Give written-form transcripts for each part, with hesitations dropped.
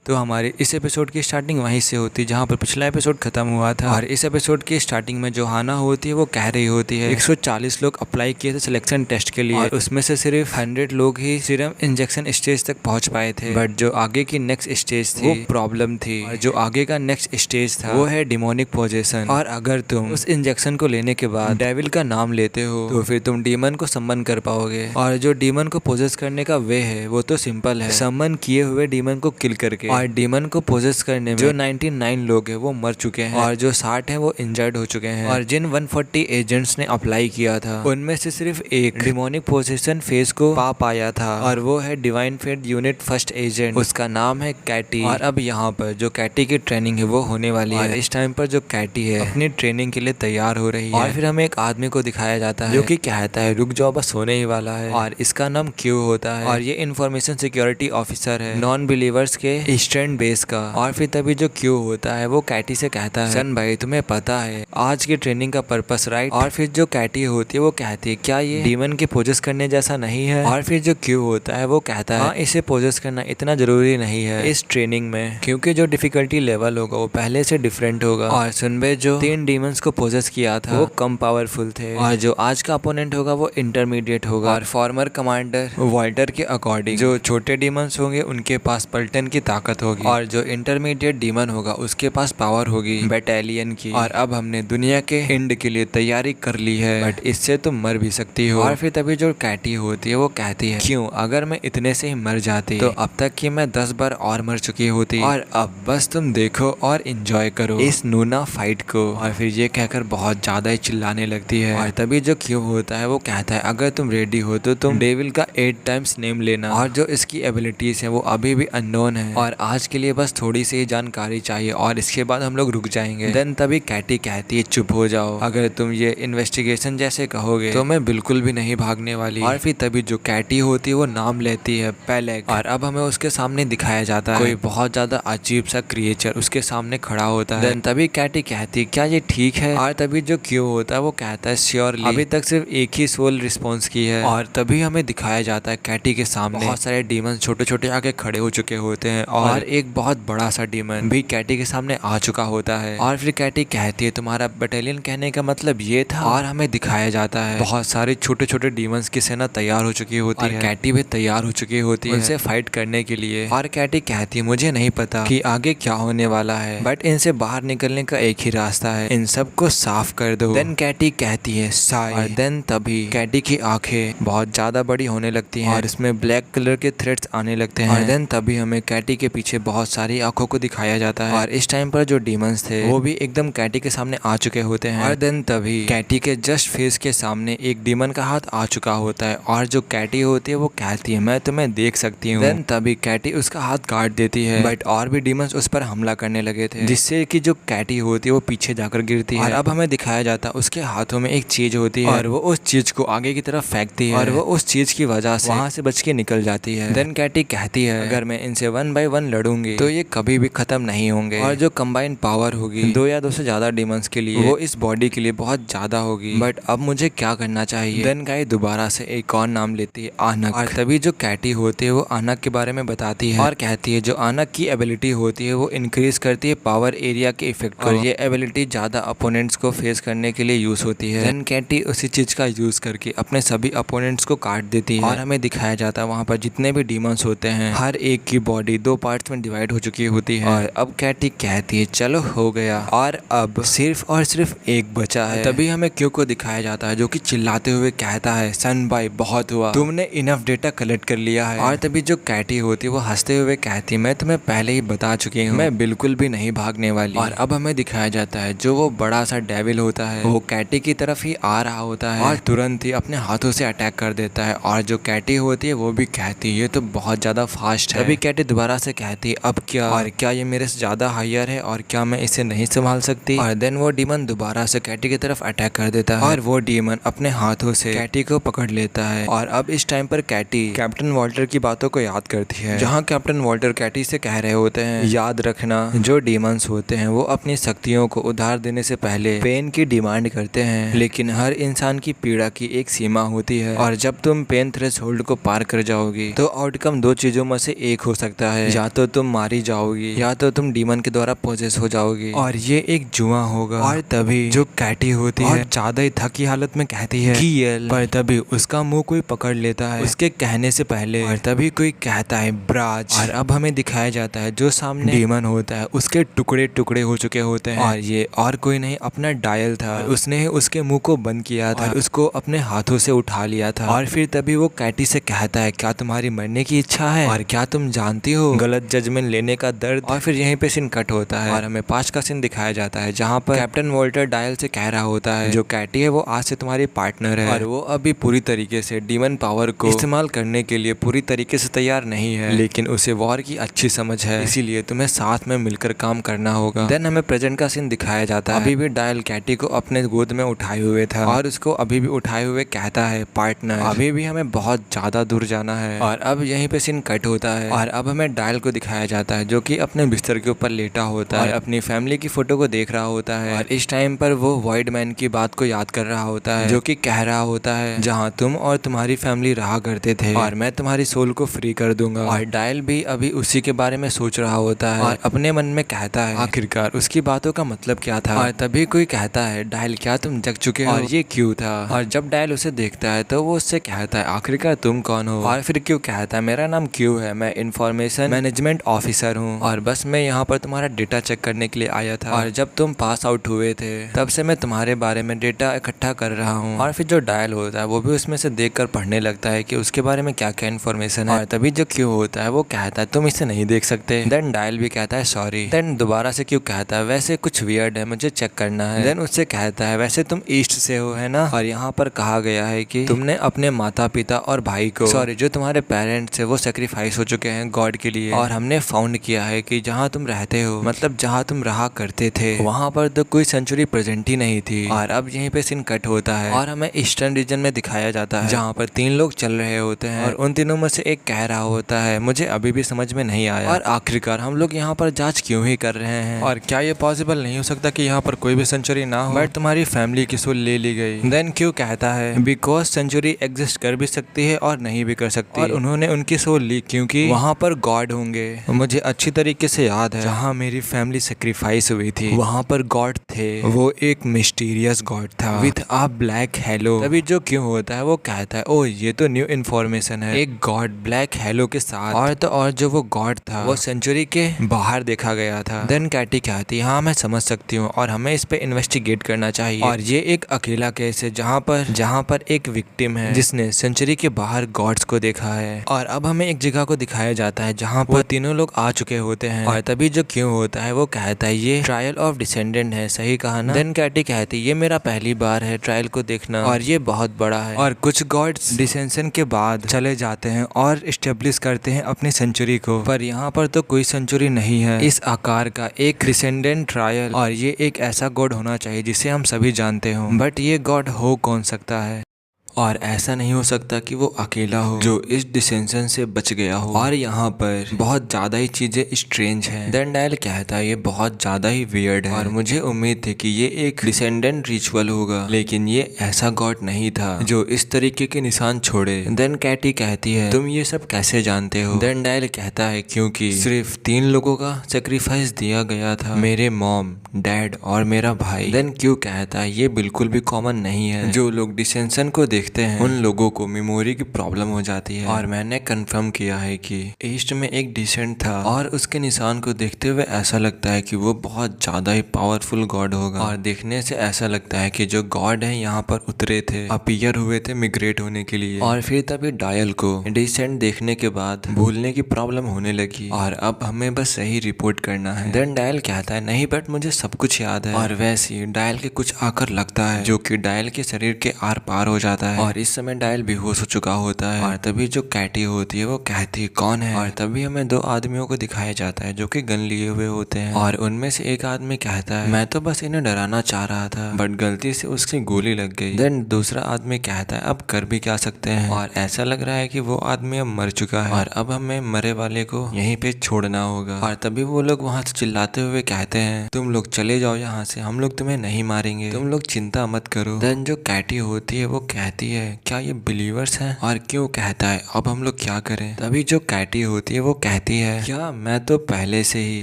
तो हमारे इस एपिसोड की स्टार्टिंग वहीं से होती है जहाँ पर पिछला एपिसोड खत्म हुआ था। और इस एपिसोड की स्टार्टिंग में जो हाना होती है वो कह रही होती है 140 लोग अप्लाई किए थे सिलेक्शन टेस्ट के लिए और उसमें से सिर्फ 100 लोग ही सीरम इंजेक्शन स्टेज तक पहुंच पाए थे। बट जो आगे की नेक्स्ट स्टेज थी वो प्रॉब्लम थी और जो आगे का नेक्स्ट स्टेज था वो है डिमोनिक पोजेशन। और अगर तुम उस इंजेक्शन को लेने के बाद डेविल का नाम लेते हो तो फिर तुम डीमन को सम्मन कर पाओगे। और जो डीमन को पोजेस करने का वे है वो तो सिंपल है, सम्मन किए हुए डीमन को किल करके। और डीमन को पोजेस करने में जो 99 लोग हैं वो मर चुके हैं और जो 60 हैं वो इंजर्ड हो चुके हैं। और जिन 140 एजेंट्स ने अप्लाई किया था उनमें से सिर्फ एक डिमोनिक पोजेशन फेज को पा पाया था और वो है divine fate unit first agent, उसका नाम है कैटी। और अब यहाँ पर जो कैटी की ट्रेनिंग है वो होने वाली है। इस टाइम पर जो कैटी है अपनी ट्रेनिंग के लिए तैयार हो रही है और फिर हमें एक आदमी को दिखाया जाता है जो कि कहता है रुक जाओ बस होने ही वाला है। और इसका नाम क्यू होता है और ये इंफॉर्मेशन सिक्योरिटी ऑफिसर है नॉन बिलीवर्स के ईस्टर्न बेस का। और फिर तभी जो क्यू होता है वो कैटी से कहता है सन भाई तुम्हें पता है आज की ट्रेनिंग का पर्पस राइट। और फिर जो कैटी होती है वो कहती है क्या ये डीमन के पोजेस करने जैसा नहीं है। और फिर जो क्यू होता है वो कहता है हाँ इसे पोजेस करना इतना जरूरी नहीं है इस ट्रेनिंग में, क्योंकि जो डिफिकल्टी लेवल होगा वो पहले से डिफरेंट होगा। और सुनबे जो 3 डीमंस को पोजेस किया था वो कम पावरफुल थे और जो आज का अपोनेंट होगा वो इंटरमीडिएट होगा। और फॉर्मर कमांडर वॉल्टर के अकॉर्डिंग जो छोटे डीमंस होंगे उनके पास पल्टन की ताकत होगी और जो इंटरमीडिएट डीमन होगा उसके पास पावर होगी बैटालियन की। और अब हमने दुनिया के एंड के लिए तैयारी कर ली है बट इससे तुम मर भी सकती हो। और फिर तभी जो कैटी होती है वो कहती है क्यों अगर मैं इतने से ही मर जाती तो अब तक की मैं 10 बार और मर चुकी होती और अब बस तुम देखो और एंजॉय करो इस नूना फाइट को। और फिर ये कहकर बहुत ज्यादा ही चिल्लाने लगती है। और तभी जो क्यू होता है वो कहता है अगर तुम रेडी हो तो तुम डेविल का 8 टाइम्स नेम लेना और जो इसकी एबिलिटीज है वो अभी भी अननोन है और आज के लिए बस थोड़ी सी जानकारी चाहिए और इसके बाद हम लोग रुक जाएंगे। देन तभी कैटी कहती है चुप हो जाओ, अगर तुम ये इन्वेस्टिगेशन जैसे कहोगे तो मैं बिल्कुल भी नहीं भागने वाली। और फिर तभी जो कैटी होती है वो नाम लेती है पेलेग और अब हमें उसके सामने दिखाया जाता है कोई बहुत ज्यादा अजीब सा क्रिएचर उसके सामने खड़ा होता है। देन तभी कैटी कहती है क्या ये ठीक है। और तभी जो क्यू होता है वो कहता है श्योरली अभी तक सिर्फ एक ही सोल रिस्पॉन्स की है। और तभी हमें दिखाया जाता है कैटी के सामने बहुत सारे डीमन छोटे छोटे आके खड़े हो चुके होते हैं और एक बहुत बड़ा सा डीमन भी कैटी के सामने आ चुका होता है। और फिर कैटी कहती है तुम्हारा बटालियन कहने का मतलब ये था। और हमें दिखाया जाता है बहुत सारे छोटे छोटे डीमंस की सेना तैयार हो चुकी होती है, कैटी भी तैयार हो चुकी होती है उनसे फाइट करने के लिए। और कैटी कहती है मुझे नहीं पता कि आगे क्या होने वाला है बट इनसे बाहर निकलने का एक ही रास्ता है, इन सबको साफ कर दो। देन कैटी कहती है साई। और देन तभी कैटी की आंखें बहुत ज्यादा बड़ी होने लगती हैं और इसमें ब्लैक कलर के थ्रेड्स आने लगते हैं। और देन तभी हमें कैटी के पीछे बहुत सारी आंखों को दिखाया जाता है और इस टाइम पर जो डीमंस थे वो भी एकदम कैटी के सामने आ चुके होते हैं। और देन तभी कैटी के जस्ट फेस के सामने एक डीमन का हाथ आ चुका होता है और जो कैटी होती है वो कहती है मैं तुम्हें देख सकती हूँ। देन तभी कैटी उसका हाथ काट देती है बट और भी डीमंस उस पर हमला करने लगे थे जिससे कि जो कैटी होती है वो पीछे जाकर गिरती है। और अब हमें दिखाया जाता है उसके हाथों में एक चीज होती है और वो उस चीज को आगे की तरफ फेंकती है और वो उस चीज की वजह से वहां से बच के निकल जाती है। देन कैटी कहती है अगर मैं इनसे 1 बाय 1 लड़ूंगी तो ये कभी भी खत्म नहीं होंगे और जो कंबाइंड पावर होगी 2 या 2 से ज्यादा डीमंस के लिए वो इस बॉडी के लिए बहुत ज्यादा होगी। बट अब मुझे क्या करना चाहिए। देन गाय दोबारा से एक और नाम लेती है आनक। और तभी जो कैटी होती है वो आनक के बारे में बताती है और कहती है जो आनक की एबिलिटी होती है वो इंक्रीज करती है पावर एरिया के इफेक्ट को और ये एबिलिटी ज्यादा अपोनेंट्स को फेस करने के लिए यूज होती है। देन कैटी उसी चीज का यूज करके अपने सभी अपोनेंट्स को काट देती है और हमें दिखाया जाता है वहाँ पर जितने भी डीमंस होते हैं हर एक की बॉडी 2 पार्ट्स में डिवाइड हो चुकी होती है। और अब कैटी कहती है चलो हो गया और अब सिर्फ और सिर्फ एक बचा है। तभी हमें क्यू को दिखाया जाता है जो कि चिल्लाते हुए कहता है सन भाई बहुत हुआ, तुमने इनफ डेटा कलेक्ट कर लिया है। और तभी जो कैटी होती है वो हंसते हुए कहती है मैं तुम्हें पहले ही बता चुकी हूँ मैं बिल्कुल भी नहीं भागने वाली। और अब हमें दिखाया जाता है जो वो बड़ा सा डेविल होता है वो कैटी की तरफ ही आ रहा होता है और तुरंत ही अपने हाथों से अटैक कर देता है। और जो कैटी होती है वो भी कहती है ये तो बहुत ज्यादा फास्ट है। तभी कैटी दोबारा से कहती है अब क्या, और क्या ये मेरे से ज्यादा हायर है और क्या मैं इसे नहीं संभाल सकती। और देन वो डीमन दोबारा से कैटी की तरफ अटैक कर देता है और वो डीमन अपने हाथों से कैटी को पकड़ लेता है। और अब इस टाइम पर कैटी कैप्टन वॉल्टर की बातों को याद करती है, जहाँ कैप्टन वॉल्टर कैटी से कह रहे होते हैं, याद रखना जो डीमंस होते हैं वो अपनी शक्तियों को उधार देने से पहले पेन की डिमांड करते हैं, लेकिन हर इंसान की पीड़ा की एक सीमा होती है और जब तुम पेन थ्रेशोल्ड को पार कर जाओगी तो आउटकम दो चीजों में से एक हो सकता है, या तो तुम मारी जाओगी या तो तुम डीमन के द्वारा पोजेस हो जाओगी और ये एक जुआ होगा। और तभी जो कैटी होती है ज्यादा ही थकी हालत में कहती है कियल, पर तभी उसका मुंह कोई पकड़ लेता है उसके कहने से पहले, और तभी कोई कहता है ब्राज। और अब हमें दिखाया जाता है जो सामने डीमन होता है उसके टुकड़े टुकड़े हो चुके होते हैं और ये और कोई नहीं अपना डायल था, उसने उसके मुंह को बंद किया था, उसको अपने हाथों से उठा लिया था। और फिर तभी वो कैटी से कहता है क्या तुम्हारी मरने की इच्छा है और क्या तुम जानती हो गलत जजमेंट लेने का दर्द। और फिर यहीं पे सीन कट होता है और हमें 5 का सीन दिखाया जाता है जहाँ पर कैप्टन वॉल्टर डायल से कह रहा होता है जो कैटी है वो आज से तुम्हारी पार्टनर है और वो अभी पूरी तरीके से डीमन पावर को इस्तेमाल करने के लिए पूरी तरीके से तैयार नहीं है, लेकिन उसे वॉर की अच्छी समझ है, इसीलिए तुम्हें साथ में मिलकर काम करना होगा। देन हमें प्रेजेंट का सीन दिखाया जाता है, अभी भी डायल कैटी को अपने गोद में उठाए हुए था और उसको अभी भी उठाए हुए कहता है पार्टनर अभी भी हमें बहुत ज्यादा दूर जाना है। और अब यहीं पे सीन कट होता है और अब हमें डायल को दिखाया जाता है जो कि अपने बिस्तर के ऊपर लेटा होता है, अपनी फैमिली की फोटो को देख रहा होता है और इस टाइम पर वो वाइड मैन की बात को याद कर रहा होता है जो कि कह रहा होता है जहाँ तुम और तुम्हारी फैमिली रहा करते थे और मैं तुम्हारी सोल को फ्री कर दूंगा। और डायल भी अभी उसी के बारे में सोच रहा होता है और अपने मन में कहता है आखिरकार उसकी बातों का मतलब क्या था। और तभी कोई कहता है डायल क्या तुम जग चुके हो और ये क्यों था। और जब डायल उसे देखता है तो वो उससे कहता है आखिरकार तुम कौन हो। और फिर क्यों कहता है मेरा नाम क्यों है, मैं इंफॉर्मेशन मैनेजमेंट ऑफिसर हूँ और बस मैं यहाँ पर तुम्हारा डेटा चेक करने के लिए आया था और जब तुम पास आउट हुए थे तब से मैं तुम्हारे बारे में डेटा इकट्ठा कर रहा हूँ। और फिर जो डायल होता है वो भी उसमें से देखकर पढ़ने लगता है कि उसके बारे में क्या क्या इन्फॉर्मेशन है। और तभी जो क्यों होता है वो कहता है तुम इसे नहीं देख सकते। देन डायल भी कहता है सॉरी। देन दोबारा से क्यों कहता है वैसे कुछ वियर्ड है मुझे चेक करना है। देन उससे कहता है वैसे तुम ईस्ट से हो है ना, और यहाँ पर कहा गया है कि तुमने अपने माता पिता और भाई को सॉरी जो तुम्हारे पेरेंट्स है वो सेक्रीफाइस हो चुके हैं गॉड के लिए, और हमने फाउंड किया है कि जहाँ तुम रहते हो मतलब जहाँ तुम रहा करते थे वहाँ पर तो कोई सेंचुरी प्रेजेंट ही नहीं थी। और अब यहीं पे सीन कट होता है और हमें ईस्टर्न रीजन में दिखाया जाता है जहाँ पर 3 लोग चल रहे होते हैं और उन तीनों में से एक कह रहा होता है मुझे अभी भी समझ में नहीं आया और आखिरकार हम लोग यहाँ पर जांच क्यों ही कर रहे हैं और क्या ये पॉसिबल नहीं हो सकता कि यहाँ पर कोई भी सेंचुरी ना हो बट तुम्हारी फैमिली की सोल ले ली गई। देन क्यों कहता है बिकॉज सेंचुरी एग्जिस्ट कर भी सकती है और नहीं भी कर सकती और उन्होंने उनकी सोल ली क्योंकि वहाँ पर गॉड होंगे। मुझे अच्छी तरीके से याद है जहाँ मेरी फैमिली सेक्रीफाइस हुई थी वहाँ पर गॉड थे, वो एक मिस्टीरियस गॉड था विथ अ ब्लैक हेलो। तभी जो क्यों होता है वो कहता है ओ ये तो न्यू इन्फॉर्मेशन है, एक गॉड ब्लैक हेलो के साथ और जो वो गॉड था वो सेंचुरी के बाहर देखा गया था। देन कैटी कहती है हाँ मैं समझ सकती हूँ और हमें इस पे इन्वेस्टिगेट करना चाहिए और ये एक अकेला केस है जहाँ पर एक विक्टिम है जिसने सेंचुरी के बाहर गॉड्स को देखा है। और अब हमें एक जगह को दिखाया जाता है जहाँ पर तीनों लोग आ चुके होते हैं और तभी जो क्यों होता है वो कहता है ये ट्रायल ऑफ डिसेंडेंट है, सही कहा ना। देन कैटी कहती है ये मेरा पहली बार है ट्रायल को देखना और ये बहुत बड़ा है और कुछ गॉड्स डिसेंशन के बाद चले जाते हैं और इस्टेब्लिश करते हैं अपनी सेंचुरी को, पर यहाँ पर तो कोई सेंचुरी नहीं है इस आकार का एक डिसेंडेंट ट्रायल और ये एक ऐसा गॉड होना चाहिए जिसे हम सभी जानते हो, बट ये गॉड हो कौन सकता है और ऐसा नहीं हो सकता कि वो अकेला हो जो इस डिसेंशन से बच गया हो। और यहाँ पर बहुत ज्यादा ही चीजें स्ट्रेंज हैं। देन डायल कहता है ये बहुत ज्यादा ही वियर्ड है और मुझे उम्मीद थी कि ये एक डिसेंडेंट रिचुअल होगा लेकिन ये ऐसा गॉड नहीं था जो इस तरीके के निशान छोड़े। देन कैटी कहती है तुम ये सब कैसे जानते हो। देन डायल कहता है क्योंकि सिर्फ 3 लोगों का सेक्रीफाइस दिया गया था, मेरे मॉम, डैड और मेरा भाई। देन क्यों कहता है ये बिल्कुल भी कॉमन नहीं है, जो लोग डिसेंशन को देखते हैं उन लोगों को मेमोरी की प्रॉब्लम हो जाती है और मैंने कंफर्म किया है कि ईस्ट में एक डिसेंट था और उसके निशान को देखते हुए ऐसा लगता है कि वो बहुत ज्यादा ही पावरफुल गॉड होगा और देखने से ऐसा लगता है कि जो गॉड है यहाँ पर उतरे थे, अपीयर हुए थे मिग्रेट होने के लिए। और फिर तभी डायल को डिसेंट देखने के बाद भूलने की प्रॉब्लम होने लगी और अब हमें बस सही रिपोर्ट करना है। देन डायल कहता है नहीं बट मुझे सब कुछ याद है और वैसे ही डायल के कुछ आकर लगता है जो कि डायल के शरीर के आर पार हो जाता जाता है और इस समय डायल बेहोश हो चुका होता है। और तभी जो कैटी होती है वो कहती है कौन है, और तभी हमें दो आदमियों को दिखाया जाता है जो कि गन लिए हुए होते हैं। और उनमें से एक आदमी कहता है मैं तो बस इन्हें डराना चाह रहा था बट गलती से उसकी गोली लग गई। देन दूसरा आदमी कहता है अब कर भी क्या सकते हैं, और ऐसा लग रहा है कि वो आदमी अब मर चुका है और अब हमें मरे वाले को यहीं पे छोड़ना होगा। और तभी वो लोग वहां से चिल्लाते हुए कहते हैं तुम लोग चले जाओ यहाँ से, हम लोग तुम्हें नहीं मारेंगे, तुम लोग चिंता मत करो। देन जो कैटी होती है वो कहती है क्या ये बिलीवर्स हैं, और क्यों कहता है अब हम लोग क्या करें। तभी जो कैटी होती है वो कहती है क्या मैं तो पहले से ही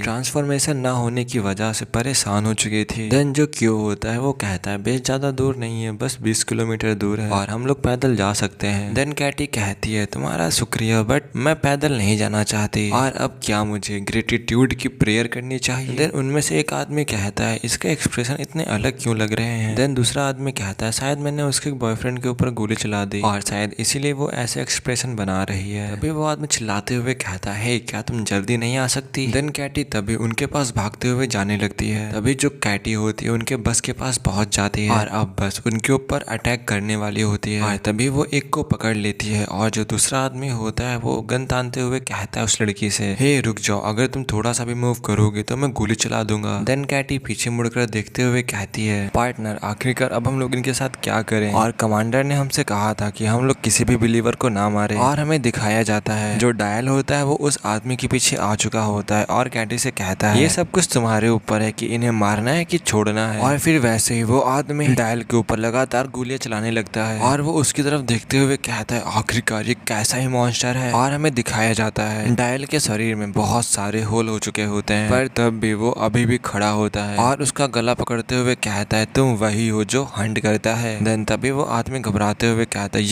ट्रांसफॉर्मेशन ना होने की वजह से परेशान हो चुकी थी। देन जो क्यों होता है वो कहता है बेस ज्यादा दूर नहीं है, बस 20 किलोमीटर दूर है और हम लोग पैदल जा सकते हैं। देन कैटी कहती है तुम्हारा शुक्रिया बट मैं पैदल नहीं जाना चाहती, और अब क्या मुझे ग्रेटिट्यूड की प्रेयर करनी चाहिए। देन उनमें से एक आदमी कहता है इसके एक्सप्रेशन इतने अलग क्यों लग रहे हैं। देन दूसरा आदमी कहता है शायद मैंने उसके बॉयफ्रेंड के ऊपर गोली चला दी और शायद इसीलिए वो ऐसे एक्सप्रेशन बना रही है। तभी वो आदमी चिल्लाते हुए कहता है क्या तुम जल्दी नहीं आ सकती। देन कैटी तभी उनके पास भागते हुए जाने लगती है। तभी जो कैटी होती है उनके बस के पास पहुंच जाती है और अब बस उनके ऊपर अटैक करने वाली होती है। और तभी वो एक को पकड़ लेती है और जो दूसरा आदमी होता है वो गन तानते हुए कहता है उस लड़की से हे रुक जाओ, अगर तुम थोड़ा सा भी मूव करोगे तो मैं गोली चला दूंगा। देन कैटी पीछे मुड़कर देखते हुए कहती है पार्टनर आखिरकार अब हम लोग इनके साथ क्या करें, और कमांडर ने हमसे कहा था कि हम लोग किसी भी बिलीवर को ना मारे। और हमें दिखाया जाता है जो डायल होता है वो उस आदमी के पीछे आ चुका होता है और कैटी से कहता है ये सब कुछ तुम्हारे ऊपर है कि इन्हें मारना है कि छोड़ना है। और फिर वैसे ही वो आदमी डायल के ऊपर लगातार गोलियां चलाने लगता है और वो उसकी तरफ देखते हुए कहता है आखिरकार ये कैसा ही मॉन्स्टर है। और हमें दिखाया जाता है डायल के शरीर में बहुत सारे होल हो चुके होते हैं पर तब भी वो अभी भी खड़ा होता है और उसका गला पकड़ते हुए कहता है तुम वही हो जो हंट करता है। देन तभी वो आदमी घबराते हुए कहता है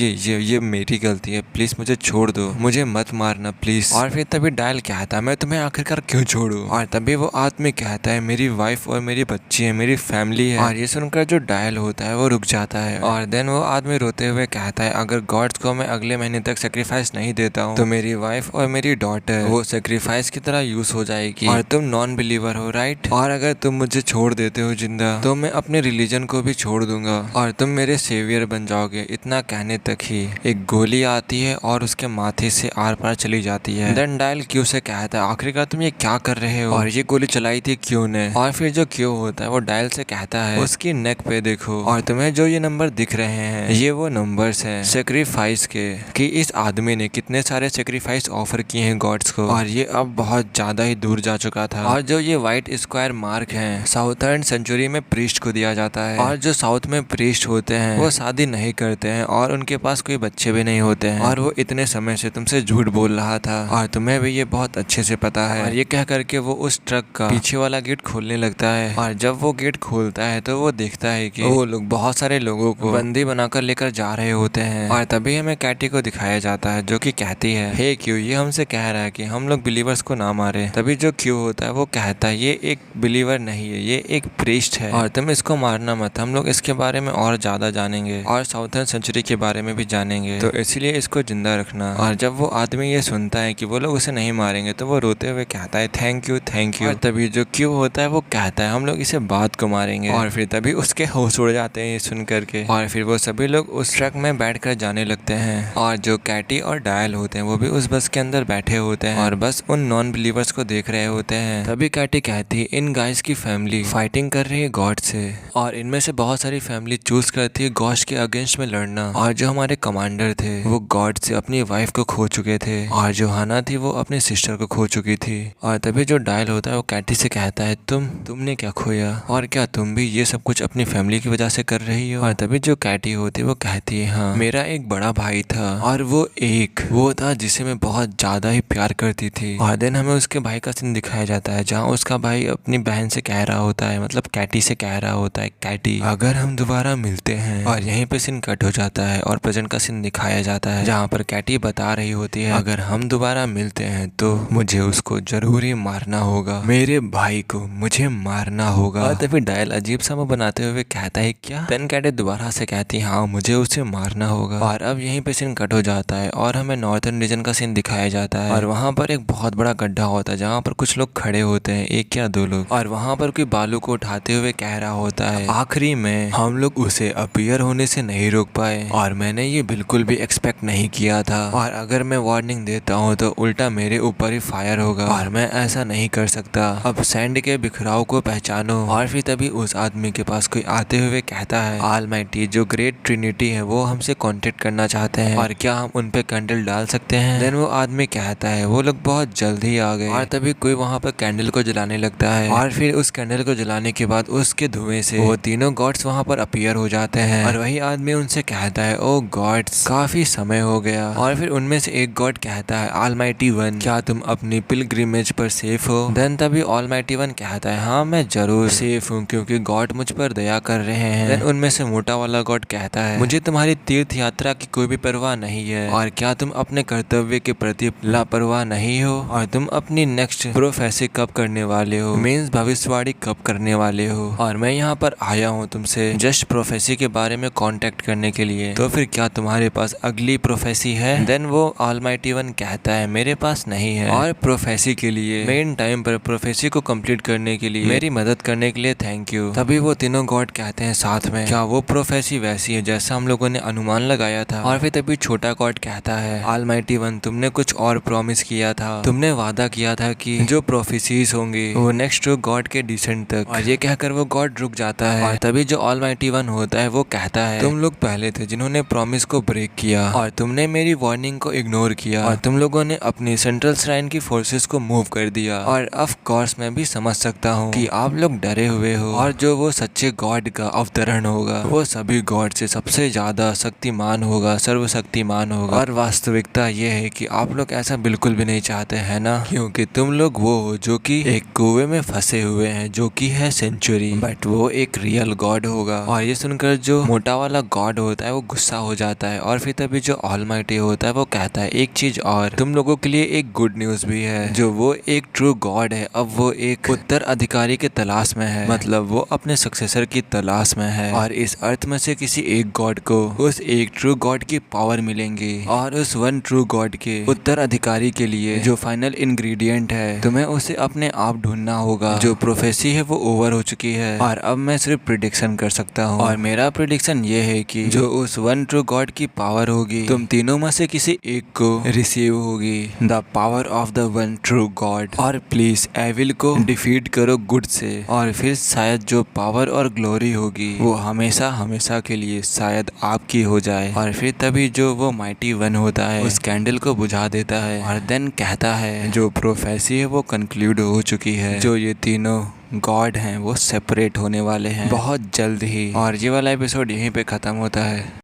ये मेरी गलती है, प्लीज मुझे छोड़ दो, मुझे मत मारना प्लीज। और फिर तभी डायल कहता है मैं तुम्हें आखिरकार क्यों छोड़ू। और तभी वो आदमी कहता है मेरी वाइफ और मेरी बच्ची है, मेरी फैमिली है। और ये सुनकर जो डायल होता है वो रुक जाता है और देन वो आदमी रोते हुए कहता है अगर गॉड्स को मैं अगले महीने तक सेक्रीफाइस नहीं देता हूँ तो मेरी वाइफ और मेरी डॉटर वो सेक्रीफाइस की तरह यूज हो जाएगी और तुम नॉन बिलीवर हो राइट, और अगर तुम मुझे छोड़ देते हो जिंदा तो मैं अपने रिलीजन को भी छोड़ दूंगा और तुम मेरे सेवियर बन जाओगे। इतना कहने तक ही एक गोली आती है और उसके माथे से आर पार चली जाती है। देन डायल क्यू से कहता है आखिरकार तुम ये क्या कर रहे हो और ये गोली चलाई थी क्यू ने। और फिर जो क्यू होता है वो डायल से कहता है उसकी नेक पे देखो और तुम्हें जो ये नंबर दिख रहे हैं ये वो नंबर्स हैं सेक्रीफाइस के, कि इस आदमी ने कितने सारे सेक्रीफाइस ऑफर किए हैं गॉड्स को और ये अब बहुत ज्यादा ही दूर जा चुका था। और जो ये व्हाइट स्क्वायर मार्क हैं साउथर्न सेंचुरी में प्रीस्ट को दिया जाता है और जो साउथ में प्रीस्ट होते हैं वो शादी नहीं करते हैं और उनके पास कोई बच्चे भी नहीं होते हैं और वो इतने समय से तुमसे झूठ बोल रहा था और तुम्हें भी ये बहुत अच्छे से पता है। और ये कह करके वो उस ट्रक का पीछे वाला गेट खोलने लगता है और जब वो गेट खोलता है तो वो देखता है कि वो लोग बहुत सारे लोगों को बंदी बनाकर लेकर जा रहे होते हैं। और तभी हमें कैटी को दिखाया जाता है जो कि कहती है हे क्यू ये हमसे कह रहा है कि हम लोग बिलीवर्स को ना मारे। तभी जो क्यू होता है वो कहता है ये एक बिलीवर नहीं है, ये एक प्रीस्ट है और तुम इसको मारना मत, हम लोग इसके बारे में और ज्यादा जानेंगे और साउथर्न सेंचुरी के बारे में भी जानेंगे तो इसलिए इसको जिंदा रखना। और जब वो आदमी ये सुनता है कि वो लोग उसे नहीं मारेंगे तो वो रोते हुए कहता है थैंक यू थैंक यू। और तभी जो क्यू होता है वो कहता है हम लोग इसे बाद को मारेंगे। और फिर तभी उसके होश उड़ जाते हैं ये सुन करके और फिर वो सभी लोग उस ट्रक में बैठकर जाने लगते हैं और जो कैटी और डायल होते हैं वो भी उस बस के अंदर बैठे होते हैं और बस उन नॉन बिलीवर्स को देख रहे होते हैं। तभी कैटी कहती है इन गाइस की फैमिली फाइटिंग कर रही है गॉड से और इनमें से बहुत सारी फैमिली चूज करती है गॉड के अगेंस्ट में लड़ना। और जो हमारे कमांडर थे वो गॉड से अपनी वाइफ को खो चुके थे और जो हाना थी वो अपनी सिस्टर को खो चुकी थी। और तभी जो डायल होता है वो कैटी से कहता है तुमने क्या खोया और क्या तुम भी ये सब कुछ अपनी फैमिली की वजह से कर रही हो। और तभी जो कैटी होती है वो कहती है हाँ मेरा एक बड़ा भाई था और वो था जिसे मैं बहुत ज्यादा ही प्यार करती थी। और देन हमें उसके भाई का सीन दिखाया जाता है जहाँ उसका भाई अपनी बहन से कह रहा होता है, मतलब कैटी से कह रहा होता है कैटी अगर हम दोबारा मिलते हैं। और यहीं पे सीन कट हो जाता है और प्रेजेंट का सीन दिखाया जाता है जहाँ पर कैटी बता रही होती है अगर हम दोबारा मिलते हैं तो मुझे उसको जरूर ही मारना होगा, मेरे भाई को मुझे मारना होगा। और तभी डायल अजीब सा मुंह बनाते हुए कहता है क्या। देन कैटी दोबारा से कहती है हाँ मुझे उसे मारना होगा। और अब यहीं पे सीन कट हो जाता है और हमें नॉर्थर्न रीजन का सीन दिखाया जाता है और वहाँ पर एक बहुत बड़ा गड्ढा होता है जहाँ पर कुछ लोग खड़े होते हैं, एक या दो लोग, और वहाँ पर कोई बालू को उठाते हुए कह रहा होता है आखिरी में हम लोग उसे अपीयर होने से नहीं रोक रोक पाए और मैंने ये बिल्कुल भी एक्सपेक्ट नहीं किया था। और अगर मैं वार्निंग देता हूँ तो उल्टा मेरे ऊपर ही फायर होगा और मैं ऐसा नहीं कर सकता। अब सैंड के बिखराव को पहचानो। और फिर तभी उस आदमी के पास कोई आते हुए कहता है, ऑलमाइटी जो ग्रेट ट्रिनिटी है वो हमसे कांटेक्ट करना चाहते हैं और क्या हम उन पे कैंडल डाल सकते हैं। देन वो आदमी कहता है वो लोग बहुत जल्द ही आ गए। और तभी कोई वहाँ पर कैंडल को जलाने लगता है और फिर उस कैंडल को जलाने के बाद उसके धुएं से वो तीनों गॉड्स वहाँ पर अपीयर हो जाते हैं। और वही आदमी उनसे कहता है, ओ गॉड्स काफी समय हो गया। और फिर उनमें से एक गॉड कहता है, ऑलमाइटी वन क्या तुम अपनी पिलग्रिमेज पर सेफ हो। देन तभी ऑलमाइटी वन कहता है, हाँ मैं जरूर सेफ हूँ क्योंकि गॉड मुझ पर दया कर रहे हैं। देन उनमें से मोटा वाला गॉड कहता है, मुझे तुम्हारी तीर्थ यात्रा की कोई भी परवाह नहीं है और क्या तुम अपने कर्तव्य के प्रति लापरवाह नहीं हो और तुम अपनी नेक्स्ट प्रोफेसी कब करने वाले हो, मीन्स भविष्यवाणी कब करने वाले हो। और मैं यहाँ पर आया हूँ तुमसे जस्ट प्रोफेसी के बारे में कांटेक्ट करने के लिए, तो फिर क्या तुम्हारे पास अगली प्रोफेसी है। देन वो ऑलमाइटी वन कहता है, मेरे पास नहीं है और प्रोफेसी के लिए मेन टाइम पर प्रोफेसी को कंप्लीट करने के लिए मेरी मदद करने के लिए थैंक यू। तभी वो तीनों गॉड कहते हैं साथ में, क्या वो प्रोफेसी वैसी है जैसा हम लोगों ने अनुमान लगाया था। और फिर तभी छोटा गॉड कहता है, ऑलमाइटी वन तुमने कुछ और प्रॉमिस किया था, तुमने वादा किया था कि जो प्रोफेसीज होंगी वो नेक्स्ट गॉड के डिसेंट तक। और ये कहकर वो गॉड रुक जाता है। और तभी जो ऑलमाइटी वन होता है वो कहता है, तुम लोग पहले थे जिन्होंने प्रॉमिस को ब्रेक किया और तुमने मेरी वार्निंग को इग्नोर किया और तुम लोगों ने अपनी सेंट्रल श्राइन की फोर्सेस को मूव कर दिया। और ऑफ कोर्स मैं भी समझ सकता हूँ कि आप लोग डरे हुए हो और जो वो सच्चे गॉड का अवतरण होगा वो सभी गॉड से सबसे ज्यादा शक्तिमान होगा, सर्वशक्तिमान होगा। और वास्तविकता ये है कि आप लोग ऐसा बिल्कुल भी नहीं चाहते है ना, क्योंकि तुम लोग वो हो जो कि एक कुएं में फंसे हुए हैं जो कि है सेंचुरी, बट वो एक रियल गॉड होगा। और ये सुनकर जो मोटा वाला गॉड होता है वो गुस्सा हो जाता है। और फिर तभी जो ऑलमाइटी होता है वो कहता है, एक चीज और, तुम लोगों के लिए एक गुड न्यूज भी है, जो वो एक ट्रू गॉड है अब वो एक उत्तराधिकारी के तलाश में है, मतलब वो अपने सक्सेसर की तलाश में है। और इस अर्थ में से किसी एक गॉड को उस एक ट्रू गॉड की पावर मिलेंगी और उस वन ट्रू गॉड के उत्तराधिकारी के लिए जो फाइनल इंग्रेडिएंट है तुम्हें उसे अपने आप ढूंढना होगा। जो प्रोफेसी है वो ओवर हो चुकी है और अब मैं सिर्फ प्रिडिक्शन कर सकता हूँ। और मेरा प्रिडिक्शन ये है कि जो उस वन ट्रू गॉड की पावर होगी तुम तीनों में से किसी एक को रिसीव होगी, the power of the one true God. और प्लीज एविल को डिफीट करो गुड से और फिर शायद जो पावर और ग्लोरी होगी वो हमेशा हमेशा के लिए शायद आपकी हो जाए। और फिर तभी जो वो माइटी वन होता है उस कैंडल को बुझा देता है और देन कहता है, जो प्रोफेसी है वो कंक्लूड हो चुकी है, जो ये तीनों गॉड हैं वो सेपरेट होने वाले हैं बहुत जल्द ही। और ये वाला एपिसोड यहीं पे खत्म होता है।